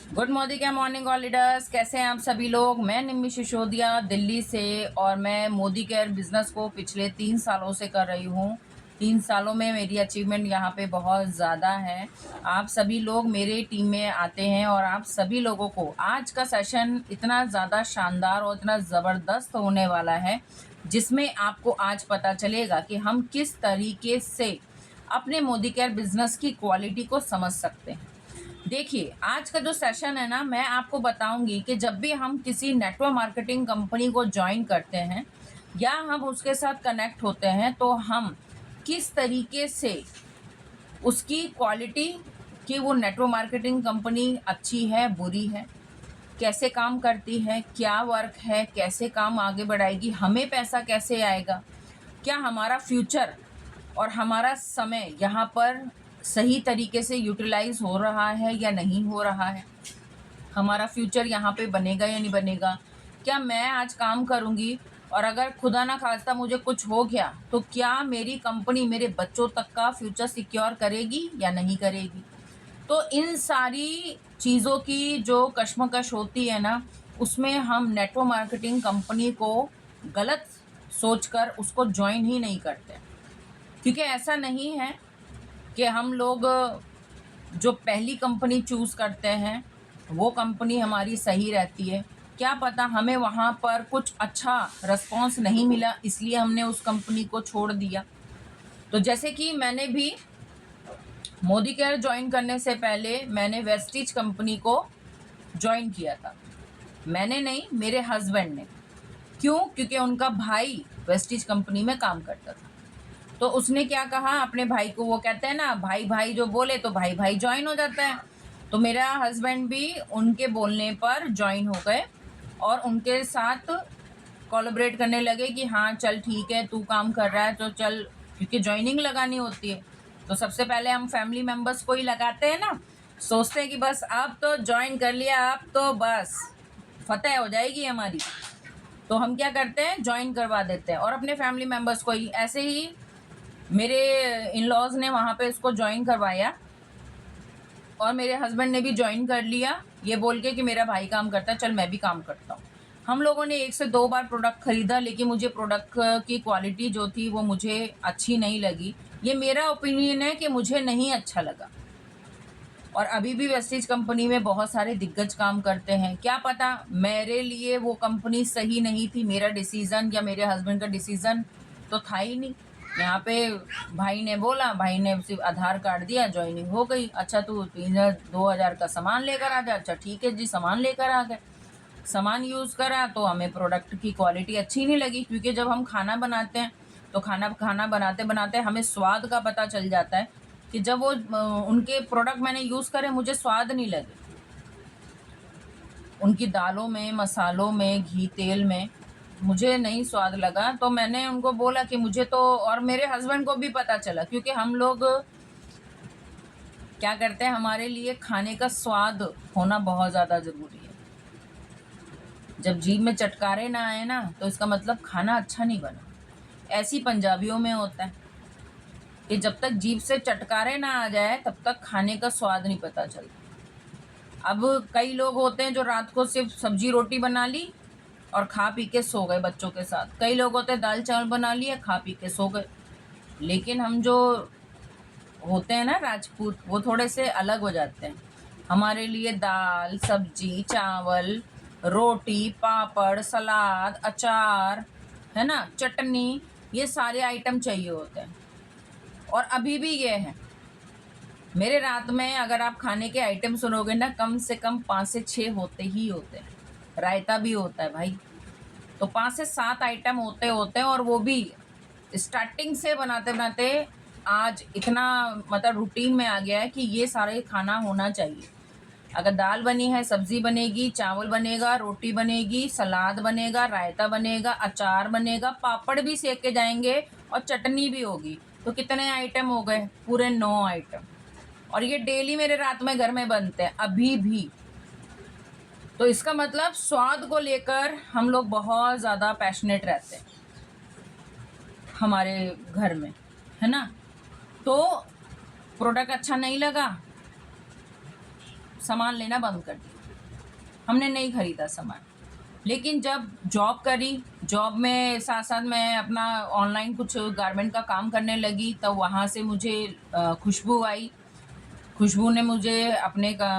Good morning क्या morning all leaders, कैसे हैं आप सभी लोग। मैं निम्मी सिसोदिया दिल्ली से और मैं मोदी केयर बिजनेस को पिछले 3 सालों से कर रही हूँ। 3 सालों में मेरी अचीवमेंट यहाँ पे बहुत ज़्यादा है। आप सभी लोग मेरे टीम में आते हैं और आप सभी लोगों को आज का सेशन इतना ज़्यादा शानदार और इतना ज़बरदस्त होने वाला है, जिसमें आपको आज पता चलेगा कि हम किस तरीके से अपने मोदी केयर बिजनेस की क्वालिटी को समझ सकते हैं। देखिए, आज का जो सेशन है ना, मैं आपको बताऊंगी कि जब भी हम किसी नेटवर्क मार्केटिंग कंपनी को ज्वाइन करते हैं या हम उसके साथ कनेक्ट होते हैं तो हम किस तरीके से उसकी क्वालिटी कि वो नेटवर्क मार्केटिंग कंपनी अच्छी है बुरी है, कैसे काम करती है, क्या वर्क है, कैसे काम आगे बढ़ाएगी, हमें पैसा कैसे आएगा, क्या हमारा फ्यूचर और हमारा समय यहाँ पर सही तरीके से यूटिलाइज हो रहा है या नहीं हो रहा है, हमारा फ्यूचर यहाँ पे बनेगा या नहीं बनेगा, क्या मैं आज काम करूँगी और अगर खुदा ना खास्ता मुझे कुछ हो गया तो क्या मेरी कंपनी मेरे बच्चों तक का फ्यूचर सिक्योर करेगी या नहीं करेगी। तो इन सारी चीज़ों की जो कश्मकश होती है ना, उसमें हम नेटवर्क मार्केटिंग कंपनी को गलत सोचकर उसको ज्वाइन ही नहीं करते, क्योंकि ऐसा नहीं है कि हम लोग जो पहली कंपनी चूज़ करते हैं वो कंपनी हमारी सही रहती है। क्या पता हमें वहाँ पर कुछ अच्छा रिस्पॉन्स नहीं मिला, इसलिए हमने उस कंपनी को छोड़ दिया। तो जैसे कि मैंने भी मोदी केयर ज्वाइन करने से पहले मैंने वेस्टीज कंपनी को ज्वाइन किया था। मैंने नहीं, मेरे हस्बैंड ने। क्यों? क्योंकि उनका भाई वेस्टीज कंपनी में काम करता था। तो उसने क्या कहा अपने भाई को, वो कहते हैं ना भाई भाई जो बोले तो भाई भाई ज्वाइन हो जाता है। तो मेरा हस्बैंड भी उनके बोलने पर ज्वाइन हो गए और उनके साथ कोलैबोरेट करने लगे कि हाँ चल ठीक है, तू काम कर रहा है तो चल, क्योंकि ज्वाइनिंग लगानी होती है तो सबसे पहले हम फैमिली मेम्बर्स को ही लगाते हैं ना। सोचते हैं कि बस अब तो ज्वाइन कर लिया, अब तो बस फतेह हो जाएगी हमारी, तो हम क्या करते हैं ज्वाइन करवा देते हैं और अपने फैमिली मेम्बर्स को ही। ऐसे ही मेरे इन लॉज ने वहाँ पे इसको ज्वाइन करवाया और मेरे हस्बैंड ने भी ज्वाइन कर लिया, ये बोल के कि मेरा भाई काम करता है चल मैं भी काम करता हूँ। हम लोगों ने 1 से 2 बार प्रोडक्ट खरीदा, लेकिन मुझे प्रोडक्ट की क्वालिटी जो थी वो मुझे अच्छी नहीं लगी। ये मेरा ओपिनियन है कि मुझे नहीं अच्छा लगा। और अभी भी वेस्टीज कंपनी में बहुत सारे दिग्गज काम करते हैं, क्या पता मेरे लिए वो कंपनी सही नहीं थी। मेरा डिसीज़न या मेरे हस्बैंड का डिसीज़न तो था ही नहीं। यहाँ पे भाई ने बोला, भाई ने सिर्फ आधार कार्ड दिया, ज्वाइनिंग हो गई। अच्छा तू 2,000 का सामान लेकर आ जा। अच्छा ठीक है जी, सामान लेकर आ गए। सामान यूज़ करा तो हमें प्रोडक्ट की क्वालिटी अच्छी नहीं लगी, क्योंकि जब हम खाना बनाते हैं तो खाना बनाते बनाते हमें स्वाद का पता चल जाता है कि जब वो उनके प्रोडक्ट मैंने यूज़ करे मुझे स्वाद नहीं लगे। उनकी दालों में, मसालों में, घी तेल में मुझे नहीं स्वाद लगा। तो मैंने उनको बोला कि मुझे तो, और मेरे हस्बैंड को भी पता चला, क्योंकि हम लोग क्या करते हैं, हमारे लिए खाने का स्वाद होना बहुत ज़्यादा ज़रूरी है। जब जीभ में चटकारे ना आए ना तो इसका मतलब खाना अच्छा नहीं बना। ऐसी पंजाबियों में होता है कि जब तक जीभ से चटकारे ना आ जाए तब तक खाने का स्वाद नहीं पता चलता। अब कई लोग होते हैं जो रात को सिर्फ सब्जी रोटी बना ली और खा पी के सो गए बच्चों के साथ। कई लोग होते हैं दाल चावल बना लिए, खा पी के सो गए। लेकिन हम जो होते हैं ना राजपूत, वो थोड़े से अलग हो जाते हैं। हमारे लिए दाल सब्जी चावल रोटी पापड़ सलाद अचार, है ना, चटनी, ये सारे आइटम चाहिए होते हैं। और अभी भी ये है, मेरे रात में अगर आप खाने के आइटम सुनोगे ना, कम से कम 5 से 6 होते ही होते हैं। रायता भी होता है भाई, तो 5 से 7 आइटम होते होते हैं। और वो भी स्टार्टिंग से बनाते बनाते आज इतना मतलब रूटीन में आ गया है कि ये सारे खाना होना चाहिए। अगर दाल बनी है, सब्जी बनेगी, चावल बनेगा, रोटी बनेगी, सलाद बनेगा, रायता बनेगा, अचार बनेगा, पापड़ भी सेक के जाएंगे और चटनी भी होगी। तो कितने आइटम हो गए? पूरे 9 आइटम। और ये डेली मेरे रात में घर में बनते हैं अभी भी। तो इसका मतलब स्वाद को लेकर हम लोग बहुत ज़्यादा पैशनेट रहते हैं हमारे घर में, है ना। तो प्रोडक्ट अच्छा नहीं लगा, सामान लेना बंद कर दिया। हमने नहीं खरीदा सामान। लेकिन जब जॉब करी, जॉब में साथ साथ मैं अपना ऑनलाइन कुछ गारमेंट का काम करने लगी, तब वहाँ से मुझे खुशबू आई। खुशबू ने मुझे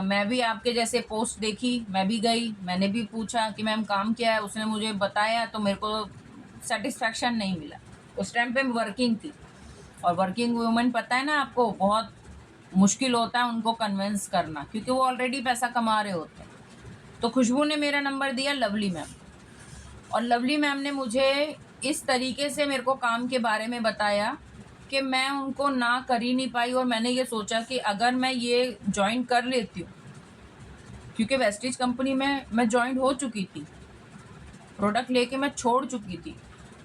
मैं भी आपके जैसे पोस्ट देखी, मैं भी गई, मैंने भी पूछा कि मैम काम क्या है, उसने मुझे बताया, तो मेरे को सेटिस्फैक्शन नहीं मिला। उस टाइम पे मैं वर्किंग थी, और वर्किंग वूमेन पता है ना आपको, बहुत मुश्किल होता है उनको कन्विंस करना, क्योंकि वो ऑलरेडी पैसा कमा रहे होते हैं। तो खुशबू ने मेरा नंबर दिया लवली मैम, और लवली मैम ने मुझे इस तरीके से मेरे को काम के बारे में बताया कि मैं उनको ना कर ही नहीं पाई। और मैंने ये सोचा कि अगर मैं ये ज्वाइन कर लेती हूँ, क्योंकि वेस्टीज कंपनी में मैं ज्वाइन हो चुकी थी, प्रोडक्ट लेके मैं छोड़ चुकी थी,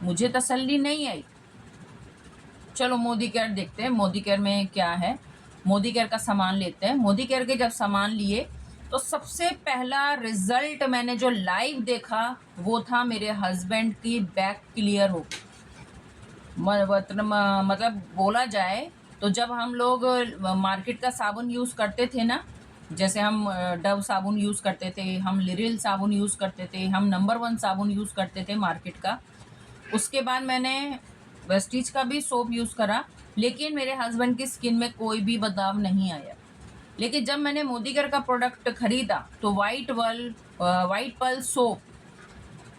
मुझे तसल्ली नहीं आई। चलो मोदी केयर देखते हैं, मोदी केयर में क्या है। मोदी केयर का सामान लेते हैं। मोदी केयर के जब सामान लिए, तो सबसे पहला रिजल्ट मैंने जो लाइव देखा वो था मेरे हस्बैंड की बैक क्लियर हो गई। मतलब बोला जाए तो जब हम लोग मार्केट का साबुन यूज़ करते थे ना, जैसे हम डव साबुन यूज़ करते थे, हम लिरिल साबुन यूज़ करते थे, हम नंबर 1 साबुन यूज़ करते थे मार्केट का। उसके बाद मैंने वेस्टीज का भी सोप यूज़ करा, लेकिन मेरे हस्बैंड की स्किन में कोई भी बदलाव नहीं आया। लेकिन जब मैंने मोदी केयर का प्रोडक्ट खरीदा, तो वाइट पर्ल सोप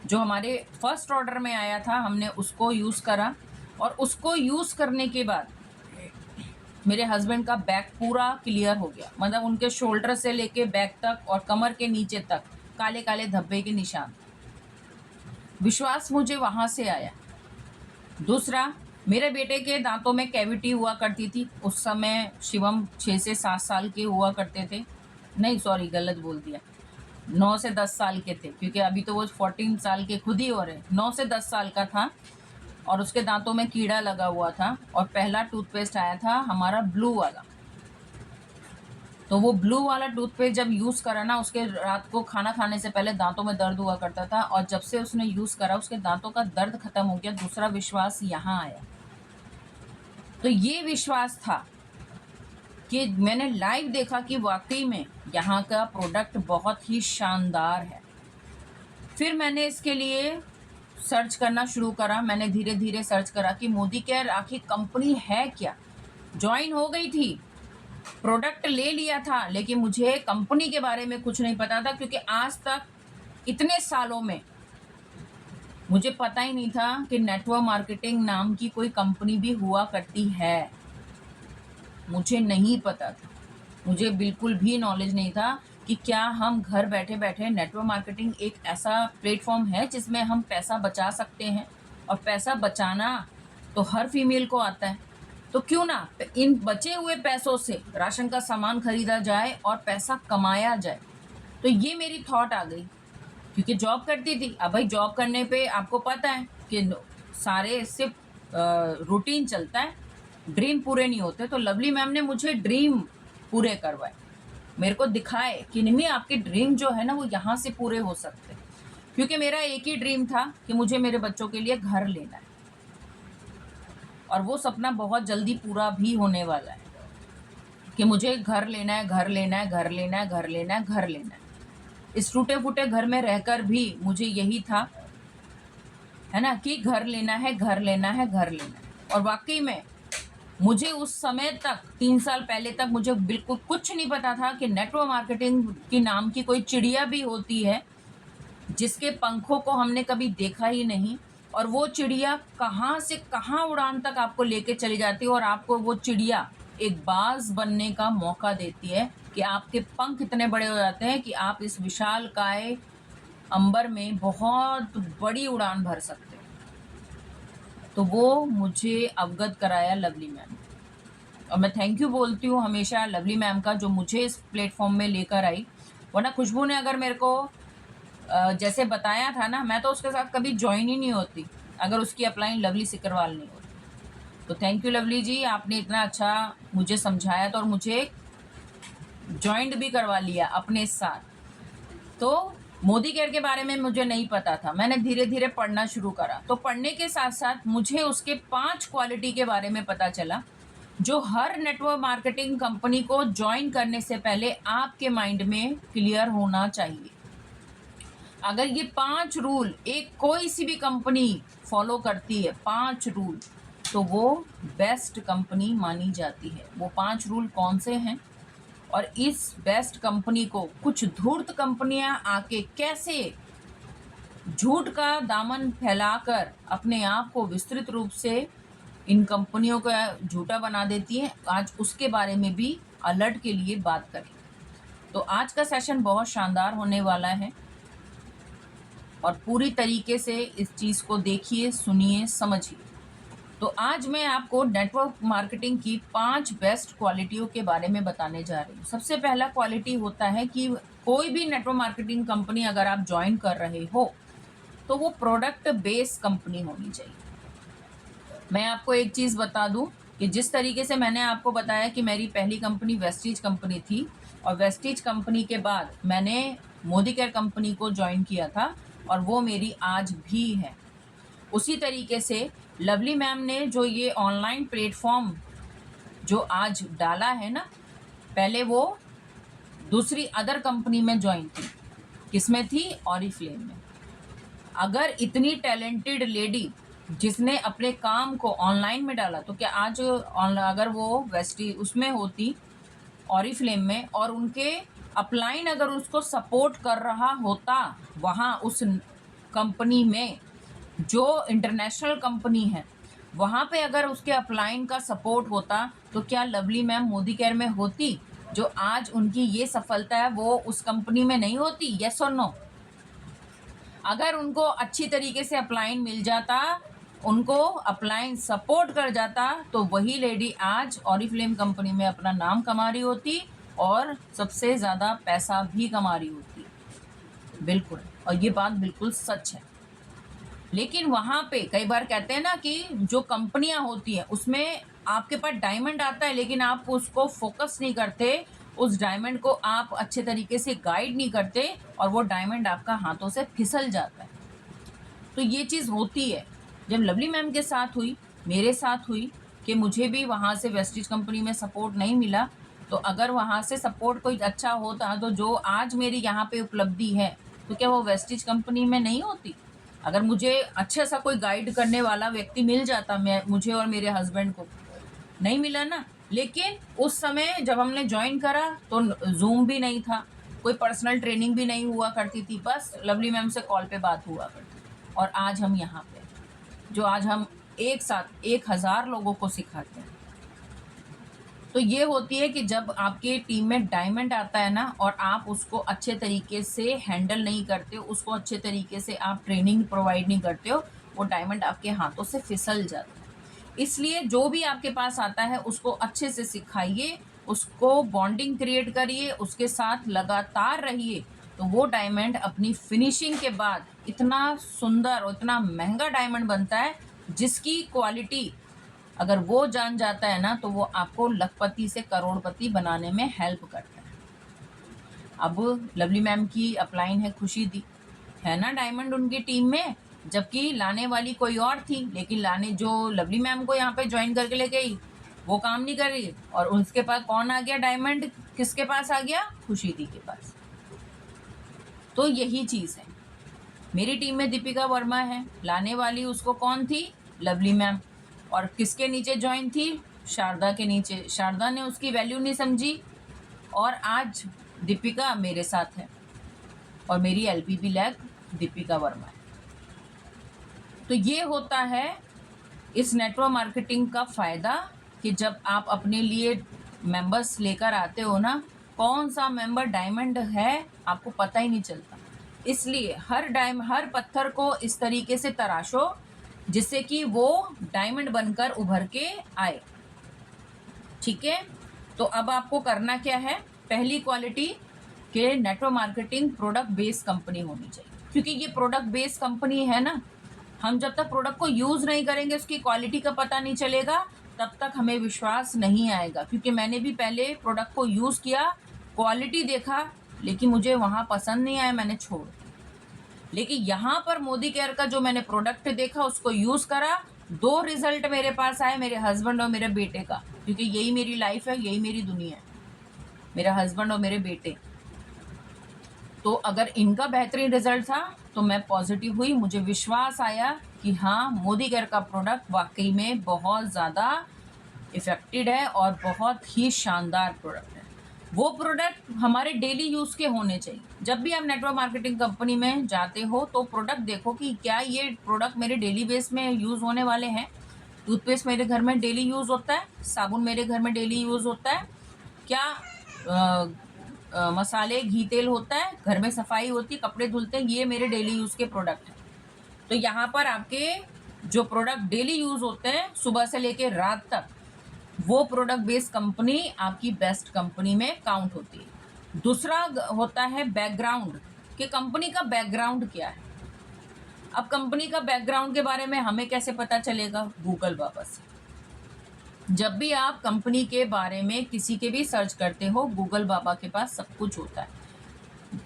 जो हमारे फर्स्ट ऑर्डर में आया था, हमने उसको यूज़ करा, और उसको यूज़ करने के बाद मेरे हस्बैंड का बैक पूरा क्लियर हो गया। मतलब उनके शोल्डर से लेके बैक तक और कमर के नीचे तक काले काले धब्बे के निशान। विश्वास मुझे वहाँ से आया। दूसरा, मेरे बेटे के दांतों में कैविटी हुआ करती थी। उस समय शिवम 6 से 7 साल के हुआ करते थे। नहीं सॉरी, गलत बोल दिया, 9 से 10 साल के थे, क्योंकि अभी तो वो 14 साल के खुद ही हो रहे। 9 से 10 साल का था, और उसके दांतों में कीड़ा लगा हुआ था। और पहला टूथपेस्ट आया था हमारा ब्लू वाला। तो वो ब्लू वाला टूथपेस्ट जब यूज़ करा ना, उसके रात को खाना खाने से पहले दांतों में दर्द हुआ करता था, और जब से उसने यूज़ करा उसके दांतों का दर्द खत्म हो गया। दूसरा विश्वास यहाँ आया। तो ये विश्वास था कि मैंने लाइव देखा कि वाकई में यहाँ का प्रोडक्ट बहुत ही शानदार है। फिर मैंने इसके लिए सर्च करना शुरू करा। मैंने धीरे धीरे सर्च करा कि मोदी केयर आखिर कंपनी है क्या। ज्वाइन हो गई थी, प्रोडक्ट ले लिया था, लेकिन मुझे कंपनी के बारे में कुछ नहीं पता था, क्योंकि आज तक इतने सालों में मुझे पता ही नहीं था कि नेटवर्क मार्केटिंग नाम की कोई कंपनी भी हुआ करती है। मुझे नहीं पता था, मुझे बिल्कुल भी नॉलेज नहीं था कि क्या हम घर बैठे बैठे नेटवर्क मार्केटिंग एक ऐसा प्लेटफॉर्म है जिसमें हम पैसा बचा सकते हैं। और पैसा बचाना तो हर फीमेल को आता है, तो क्यों ना इन बचे हुए पैसों से राशन का सामान खरीदा जाए और पैसा कमाया जाए। तो ये मेरी थॉट आ गई, क्योंकि जॉब करती थी। अब भाई जॉब करने पे आपको पता है कि सारे सिर्फ रूटीन चलता है, ड्रीम पूरे नहीं होते। तो लवली मैम ने मुझे ड्रीम पूरे करवाए, मेरे को दिखाए कि निम्मी आपके ड्रीम जो है ना वो यहाँ से पूरे हो सकते हैं। क्योंकि मेरा एक ही ड्रीम था कि मुझे मेरे बच्चों के लिए घर लेना है, और वो सपना बहुत जल्दी पूरा भी होने वाला है कि मुझे घर लेना है, घर लेना है, घर लेना है, घर लेना है, घर लेना है। इस टूटे फूटे घर में रहकर भी मुझे यही था, है ना, कि घर लेना है, घर लेना है, घर लेना है। और वाकई में मुझे उस समय तक 3 साल पहले तक मुझे बिल्कुल कुछ नहीं पता था कि नेटवर्क मार्केटिंग की नाम की कोई चिड़िया भी होती है जिसके पंखों को हमने कभी देखा ही नहीं, और वो चिड़िया कहाँ से कहाँ उड़ान तक आपको लेके चली जाती है, और आपको वो चिड़िया एक बाज बनने का मौका देती है कि आपके पंख इतने बड़े हो जाते हैं कि आप इस विशालकाय अंबर में बहुत बड़ी उड़ान भर सकते हैं। तो वो मुझे अवगत कराया लवली मैम, और मैं थैंक यू बोलती हूँ हमेशा लवली मैम का, जो मुझे इस प्लेटफॉर्म में लेकर आई। वरना खुशबू ने अगर मेरे को जैसे बताया था ना, मैं तो उसके साथ कभी ज्वाइन ही नहीं होती अगर उसकी अपलाइन लवली सिकरवाल नहीं होती। तो थैंक यू लवली जी, आपने इतना अच्छा मुझे समझाया, तो और मुझे ज्वाइंट भी करवा लिया अपने साथ। तो मोदी केयर के बारे में मुझे नहीं पता था, मैंने धीरे धीरे पढ़ना शुरू करा। तो पढ़ने के साथ साथ मुझे उसके 5 क्वालिटी के बारे में पता चला, जो हर नेटवर्क मार्केटिंग कंपनी को ज्वाइन करने से पहले आपके माइंड में क्लियर होना चाहिए। अगर ये 5 रूल एक कोई सी भी कंपनी फॉलो करती है, 5 रूल, तो वो बेस्ट कंपनी मानी जाती है। वो 5 रूल कौन से हैं और इस बेस्ट कंपनी को कुछ धूर्त कंपनियां आके कैसे झूठ का दामन फैलाकर अपने आप को विस्तृत रूप से इन कंपनियों का झूठा बना देती हैं, आज उसके बारे में भी अलर्ट के लिए बात करें। तो आज का सेशन बहुत शानदार होने वाला है और पूरी तरीके से इस चीज़ को देखिए, सुनिए, समझिए। तो आज मैं आपको नेटवर्क मार्केटिंग की 5 बेस्ट क्वालिटियों के बारे में बताने जा रही हूँ। सबसे पहला क्वालिटी होता है कि कोई भी नेटवर्क मार्केटिंग कंपनी अगर आप ज्वाइन कर रहे हो तो वो प्रोडक्ट बेस्ड कंपनी होनी चाहिए। मैं आपको एक चीज़ बता दूं कि जिस तरीके से मैंने आपको बताया कि मेरी पहली कंपनी वेस्टीज कंपनी थी और वेस्टीज कंपनी के बाद मैंने मोदी केयर कंपनी को ज्वाइन किया था और वो मेरी आज भी है। उसी तरीके से लवली मैम ने जो ये ऑनलाइन प्लेटफॉर्म जो आज डाला है ना, पहले वो दूसरी अदर कंपनी में ज्वाइन थी। किसमें थी? ऑरिफ्लेम में। अगर इतनी टैलेंटेड लेडी जिसने अपने काम को ऑनलाइन में डाला तो क्या आज अगर वो वेस्टी उसमें होती ऑरिफ्लेम में और उनके अपलाइन अगर उसको सपोर्ट कर रहा होता वहाँ उस कंपनी में जो इंटरनेशनल कंपनी है वहाँ पे अगर उसके अपलाइन का सपोर्ट होता तो क्या लवली मैम मोदी केयर में होती? जो आज उनकी ये सफलता है वो उस कंपनी में नहीं होती? यस और नो? अगर उनको अच्छी तरीके से अपलाइन मिल जाता, उनको अपलाइन सपोर्ट कर जाता तो वही लेडी आज ऑरिफ्लेम कंपनी में अपना नाम कमा रही होती और सबसे ज़्यादा पैसा भी कमा रही होती। बिल्कुल, और ये बात बिल्कुल सच है। लेकिन वहाँ पे कई बार कहते हैं ना कि जो कंपनियाँ होती हैं उसमें आपके पास डायमंड आता है लेकिन आप उसको फोकस नहीं करते, उस डायमंड को आप अच्छे तरीके से गाइड नहीं करते और वो डायमंड आपका हाथों से फिसल जाता है। तो ये चीज़ होती है। जब लवली मैम के साथ हुई, मेरे साथ हुई कि मुझे भी वहाँ से वेस्टीज कंपनी में सपोर्ट नहीं मिला, तो अगर वहाँ से सपोर्ट कोई अच्छा होता तो जो आज मेरी यहाँ पे उपलब्धि है तो क्या वो वेस्टीज कंपनी में नहीं होती? अगर मुझे अच्छा सा कोई गाइड करने वाला व्यक्ति मिल जाता, मुझे और मेरे हस्बैंड को नहीं मिला ना। लेकिन उस समय जब हमने ज्वाइन करा तो जूम भी नहीं था, कोई पर्सनल ट्रेनिंग भी नहीं हुआ करती थी, बस लवली मैम से कॉल पे बात हुआ करती थी। और आज हम यहाँ पे जो आज हम एक साथ 1000 लोगों को सिखाते हैं। तो ये होती है कि जब आपके टीम में डायमंड आता है ना और आप उसको अच्छे तरीके से हैंडल नहीं करते हो, उसको अच्छे तरीके से आप ट्रेनिंग प्रोवाइड नहीं करते हो, वो डायमंड आपके हाथों से फिसल जाता है। इसलिए जो भी आपके पास आता है उसको अच्छे से सिखाइए, उसको बॉन्डिंग क्रिएट करिए, उसके साथ लगातार रहिए, तो वो डायमंड अपनी फिनिशिंग के बाद इतना सुंदर और इतना महंगा डायमंड बनता है जिसकी क्वालिटी अगर वो जान जाता है ना तो वो आपको लखपति से करोड़पति बनाने में हेल्प करता है। अब लवली मैम की अपलाइन है खुशी दी, है ना डायमंड उनकी टीम में, जबकि लाने वाली कोई और थी, लेकिन लाने जो लवली मैम को यहाँ पे ज्वाइन करके ले गई वो काम नहीं कर रही और उसके पास कौन आ गया डायमंड? किसके पास आ गया? खुशी दी के पास। तो यही चीज़ है। मेरी टीम में दीपिका वर्मा है, लाने वाली उसको कौन थी? Lovely ma'am. और किसके नीचे ज्वाइन थी? शारदा के नीचे। शारदा ने उसकी वैल्यू नहीं समझी और आज दीपिका मेरे साथ है और मेरी LPP लैग दीपिका वर्मा है। तो ये होता है इस नेटवर्क मार्केटिंग का फ़ायदा कि जब आप अपने लिए मेंबर्स लेकर आते हो ना, कौन सा मेंबर डायमंड है आपको पता ही नहीं चलता। इसलिए हर पत्थर को इस तरीके से तराशो जिससे कि वो डायमंड बनकर उभर के आए। ठीक है, तो अब आपको करना क्या है? पहली क्वालिटी के network marketing product based company होनी चाहिए, क्योंकि ये प्रोडक्ट बेस्ड कंपनी है ना, हम जब तक प्रोडक्ट को यूज़ नहीं करेंगे, उसकी क्वालिटी का पता नहीं चलेगा, तब तक हमें विश्वास नहीं आएगा। क्योंकि मैंने भी पहले प्रोडक्ट को यूज़ किया, क्वालिटी देखा, लेकिन मुझे वहाँ पसंद नहीं आया, मैंने छोड़। लेकिन यहाँ पर मोदी केयर का जो मैंने प्रोडक्ट देखा, उसको यूज़ करा, 2 रिजल्ट मेरे पास आए, मेरे हस्बैंड और मेरे बेटे का, क्योंकि यही मेरी लाइफ है, यही मेरी दुनिया है, मेरा हस्बैंड और मेरे बेटे। तो अगर इनका बेहतरीन रिजल्ट था तो मैं पॉजिटिव हुई, मुझे विश्वास आया कि हाँ, मोदी केयर का प्रोडक्ट वाकई में बहुत ज़्यादा इफ़ेक्टिव है और बहुत ही शानदार प्रोडक्ट है। वो प्रोडक्ट हमारे डेली यूज़ के होने चाहिए। जब भी आप नेटवर्क मार्केटिंग कंपनी में जाते हो तो प्रोडक्ट देखो कि क्या ये प्रोडक्ट मेरे डेली बेस में यूज़ होने वाले हैं। टूथपेस्ट मेरे घर में डेली यूज़ होता है, साबुन मेरे घर में डेली यूज़ होता है, क्या मसाले घी तेल होता है, घर में सफाई होती है, कपड़े धुलते हैं, ये मेरे डेली यूज़ के प्रोडक्ट हैं। तो यहाँ पर आपके जो प्रोडक्ट डेली यूज़ होते हैं सुबह से लेकर रात तक, वो प्रोडक्ट बेस्ड कंपनी आपकी बेस्ट कंपनी में काउंट होती है। दूसरा होता है बैकग्राउंड, कि कंपनी का बैकग्राउंड क्या है। अब कंपनी का बैकग्राउंड के बारे में हमें कैसे पता चलेगा? गूगल बाबा से। जब भी आप कंपनी के बारे में किसी के भी सर्च करते हो, गूगल बाबा के पास सब कुछ होता है।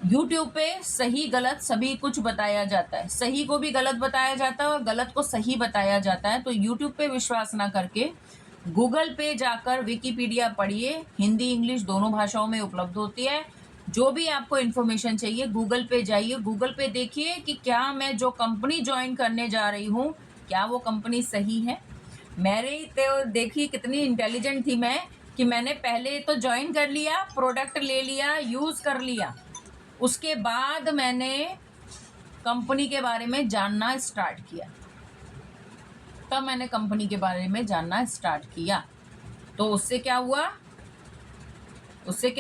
यूट्यूब पे सही गलत सभी कुछ बताया जाता है, सही को भी गलत बताया जाता है और गलत को सही बताया जाता है। तो यूट्यूब पे विश्वास ना करके गूगल पे जाकर विकिपीडिया पढ़िए, हिंदी इंग्लिश दोनों भाषाओं में उपलब्ध होती है। जो भी आपको इन्फॉर्मेशन चाहिए गूगल पे जाइए, गूगल पे देखिए कि क्या मैं जो कंपनी ज्वाइन करने जा रही हूँ क्या वो कंपनी सही है। मेरी तो देखिए कितनी इंटेलिजेंट थी मैं कि मैंने पहले तो ज्वाइन कर लिया, प्रोडक्ट ले लिया, यूज़ कर लिया, उसके बाद मैंने कंपनी के बारे में जानना स्टार्ट किया। तब मैंने कंपनी के बारे में जानना स्टार्ट किया। तो उससे क्या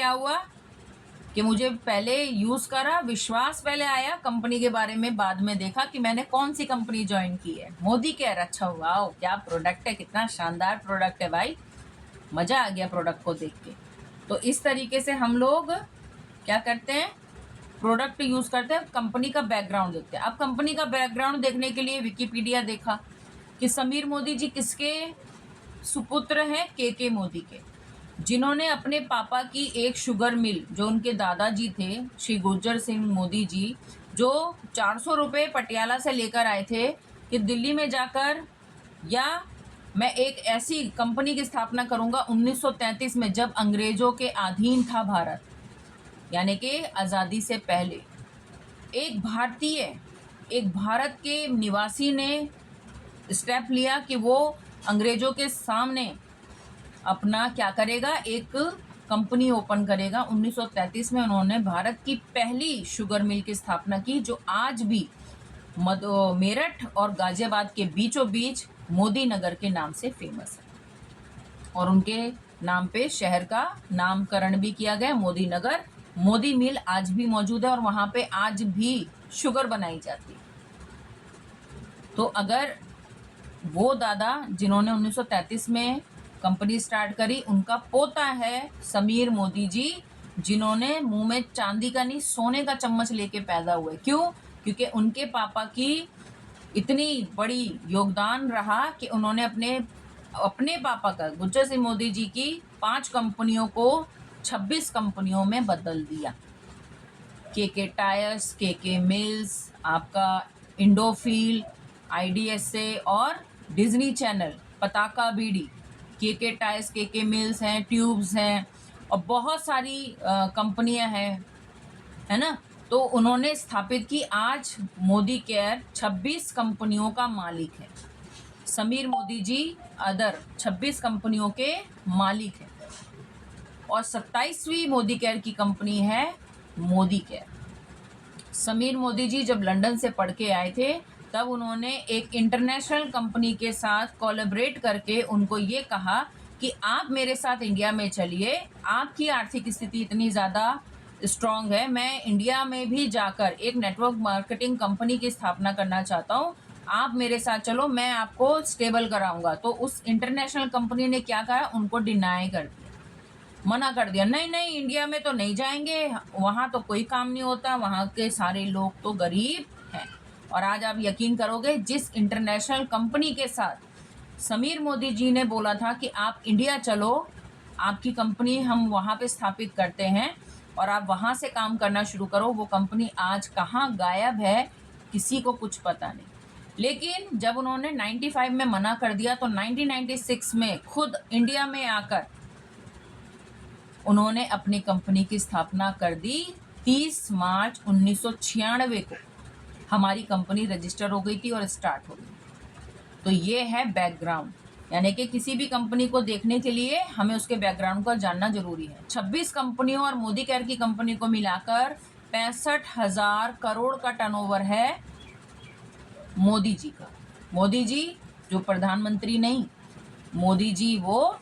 हुआ कि मुझे पहले यूज़ करा, विश्वास पहले आया, कंपनी के बारे में बाद में देखा कि मैंने कौन सी कंपनी ज्वाइन की है। मोदी केयर। अच्छा हुआ, क्या प्रोडक्ट है, कितना शानदार प्रोडक्ट है भाई, मज़ा आ गया प्रोडक्ट को देख के। तो इस तरीके से हम लोग क्या करते हैं, प्रोडक्ट यूज़ करते हैं, कंपनी का बैकग्राउंड देखते हैं। अब कंपनी का बैकग्राउंड देखने के लिए विकिपीडिया देखा कि समीर मोदी जी किसके सुपुत्र हैं? के मोदी के, जिन्होंने अपने पापा की एक शुगर मिल, जो उनके दादाजी थे श्री गुर्जर सिंह मोदी जी, जो 400 रुपये पटियाला से लेकर आए थे कि दिल्ली में जाकर या मैं एक ऐसी कंपनी की स्थापना करूंगा 1933 में, जब अंग्रेजों के अधीन था भारत, यानी कि आज़ादी से पहले। एक भारत के निवासी ने स्टेप लिया कि वो अंग्रेजों के सामने अपना क्या करेगा, एक कंपनी ओपन करेगा। 1933 में उन्होंने भारत की पहली शुगर मिल की स्थापना की, जो आज भी मेरठ और गाजियाबाद के बीचों बीच मोदी नगर के नाम से फेमस है, और उनके नाम पे शहर का नामकरण भी किया गया, मोदी नगर। मोदी मिल आज भी मौजूद है और वहाँ पे आज भी शुगर बनाई जाती है। तो अगर वो दादा जिन्होंने 1933 में कंपनी स्टार्ट करी, उनका पोता है समीर मोदी जी, जिन्होंने मुंह में चांदी का नहीं सोने का चम्मच लेके पैदा हुए। क्यों? क्योंकि उनके पापा की इतनी बड़ी योगदान रहा कि उन्होंने अपने पापा का, गुर्जर सिंह मोदी जी की 5 कंपनियों को 26 कंपनियों में बदल दिया। के टायर्स, के मिल्स, आपका इंडोफील, IDSA और डिज्नी चैनल, पताका बीड़ी, के टायर्स, के मिल्स हैं, ट्यूब्स हैं और बहुत सारी कंपनियां हैं, है ना। तो उन्होंने स्थापित की। आज मोदी केयर 26 कंपनियों का मालिक है। समीर मोदी जी अदर 26 कंपनियों के मालिक हैं और 27वीं मोदी केयर की कंपनी है मोदी केयर। समीर मोदी जी जब लंदन से पढ़ के आए थे तब उन्होंने एक इंटरनेशनल कंपनी के साथ कोलैबोरेट करके उनको ये कहा कि आप मेरे साथ इंडिया में चलिए, आपकी आर्थिक स्थिति इतनी ज़्यादा स्ट्रांग है, मैं इंडिया में भी जाकर एक नेटवर्क मार्केटिंग कंपनी की स्थापना करना चाहता हूँ, आप मेरे साथ चलो, मैं आपको स्टेबल कराऊंगा। तो उस इंटरनेशनल कंपनी ने क्या कहा, उनको डिनाई कर दिया, मना कर दिया, नहीं नहीं इंडिया में तो नहीं जाएंगे, वहाँ तो कोई काम नहीं होता, वहाँ के सारे लोग तो गरीब हैं। और आज आप यकीन करोगे, जिस इंटरनेशनल कंपनी के साथ समीर मोदी जी ने बोला था कि आप इंडिया चलो, आपकी कंपनी हम वहाँ पे स्थापित करते हैं और आप वहाँ से काम करना शुरू करो, वो कंपनी आज कहाँ गायब है, किसी को कुछ पता नहीं। लेकिन जब उन्होंने 95 में मना कर दिया तो 1996 में खुद इंडिया में आकर उन्होंने अपनी कंपनी की स्थापना कर दी 30 मार्च 1996 को हमारी कंपनी रजिस्टर हो गई थी और स्टार्ट हो गई। तो ये है बैकग्राउंड, यानी कि किसी भी कंपनी को देखने के लिए हमें उसके बैकग्राउंड को जानना जरूरी है। 26 कंपनियों और मोदी केयर की कंपनी को मिलाकर 65,000 करोड़ का टर्नओवर है मोदी जी का। मोदी जी जो प्रधानमंत्री नहीं, मोदी जी वो